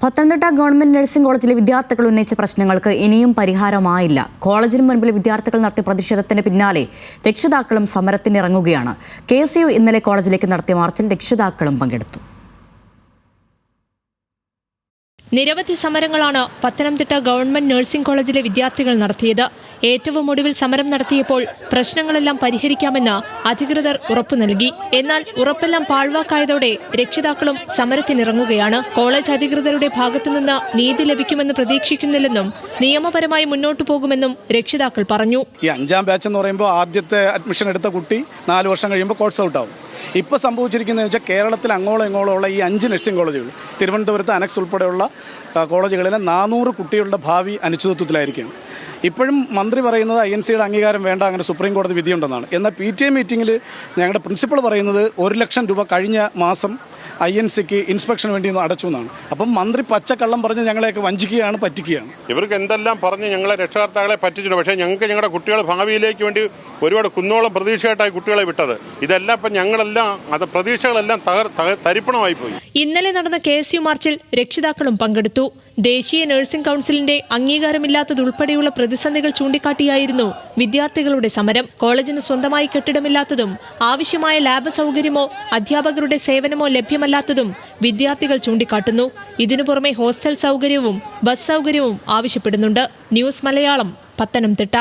Pathanamthitta government nursing കോളേജിലെ വിദ്യാർത്ഥികൾ ഉന്നയിച്ച പ്രശ്നങ്ങൾക്ക് ഇനിയും പരിഹാരമായില്ല. കോളേജിന് മുൻപിൽ വിദ്യാർത്ഥികൾ നടത്തിയ പ്രതിഷേധത്തിന് പിന്നാലെ രക്ഷിതാക്കളും സമരത്തിനിറങ്ങുകയാണ്. KSU ഇന്നലെ കോളേജിലേക്ക് നടത്തിയ മാർച്ചിൽ രക്ഷിതാക്കളും പങ്കെടുത്തു. നിരവധി സമരങ്ങളാണ് പത്തനംതിട്ട ഗവൺമെന്റ് നഴ്സിംഗ് കോളേജിലെ വിദ്യാർത്ഥികൾ നടത്തിയത്. ഏറ്റവും ഒടുവിൽ സമരം നടത്തിയപ്പോൾ പ്രശ്നങ്ങളെല്ലാം പരിഹരിക്കാമെന്ന് അധികൃതർ ഉറപ്പു നൽകി. എന്നാൽ ഉറപ്പെല്ലാം പാഴ്വാക്കായതോടെ രക്ഷിതാക്കളും സമരത്തിനിറങ്ങുകയാണ്. കോളേജ് അധികൃതരുടെ ഭാഗത്തുനിന്ന് നീതി ലഭിക്കുമെന്ന് പ്രതീക്ഷിക്കുന്നില്ലെന്നും നിയമപരമായി മുന്നോട്ടു പോകുമെന്നും രക്ഷിതാക്കൾ പറഞ്ഞു. ഈ 5ാം ബാച്ച് എന്ന് പറയുമ്പോൾ ആദ്യത്തെ അഡ്മിഷൻ എടുത്ത കുട്ടി 4 വർഷം കഴിയുമ്പോൾ കോഴ്സ് ഔട്ട് ആവും. ഇപ്പോൾ സംഭവിച്ചിരിക്കുന്നതെന്ന് വെച്ചാൽ കേരളത്തിൽ അങ്ങോളം ഇങ്ങോളം ഉള്ള ഈ 5 നഴ്സിംഗ് കോളേജുകൾ, തിരുവനന്തപുരത്ത് അനക്സ് ഉൾപ്പെടെയുള്ള കോളേജുകളിലെ 400 കുട്ടികളുടെ ഭാവി അനിശ്ചിതത്വത്തിലായിരിക്കുകയാണ്. ഇപ്പോഴും മന്ത്രി പറയുന്നത് INC-യുടെ അംഗീകാരം വേണ്ട, അങ്ങനെ സുപ്രീം കോടതി വിധിയുണ്ടെന്നാണ്. എന്നാൽ PTA മീറ്റിങ്ങിൽ ഞങ്ങളുടെ പ്രിൻസിപ്പൾ പറയുന്നത് 1 ലക്ഷം രൂപ കഴിഞ്ഞ മാസം INC-ക്ക് ഇൻസ്പെക്ഷന് വേണ്ടി അടച്ചു എന്നാണ്. അപ്പം മന്ത്രി പച്ചക്കള്ളം പറഞ്ഞ് ഞങ്ങളെയൊക്കെ വഞ്ചിക്കുകയാണ്, പറ്റിക്കുകയാണ്. ഇവർക്ക് എന്തെല്ലാം പറഞ്ഞ് ഞങ്ങളെ രക്ഷകർത്താക്കളെ പറ്റിച്ചിട്ടുണ്ട്. പക്ഷേ ഞങ്ങളുടെ കുട്ടികളെ ഭാവിയിലേക്ക് വേണ്ടി ഒരുപാട് കുന്നോളം പ്രതീക്ഷയായിട്ടായി കുട്ടികളെ വിട്ടത്. ഇതെല്ലാം ഇപ്പം ഞങ്ങളെല്ലാം പ്രതീക്ഷകളെല്ലാം തരിപ്പണമായി പോയി. ഇന്നലെ നടന്ന KSU മാർച്ചിൽ രക്ഷിതാക്കളും പങ്കെടുത്തു. ദേശീയ നഴ്സിംഗ് കൗൺസിലിന്റെ അംഗീകാരമില്ലാത്തതുൾപ്പെടെയുള്ള പ്രതിസന്ധികൾ ചൂണ്ടിക്കാട്ടിയായിരുന്നു വിദ്യാർത്ഥികളുടെ സമരം. കോളേജിന് സ്വന്തമായി കെട്ടിടമില്ലാത്തതും ആവശ്യമായ ലാബ് സൗകര്യമോ അധ്യാപകരുടെ സേവനമോ ലഭ്യമല്ലാത്തതും വിദ്യാർത്ഥികൾ ചൂണ്ടിക്കാട്ടുന്നു. ഇതിനു പുറമെ ഹോസ്റ്റൽ സൗകര്യവും ബസ് സൗകര്യവും ആവശ്യപ്പെടുന്നുണ്ട്. ന്യൂസ് മലയാളം, പത്തനംതിട്ട.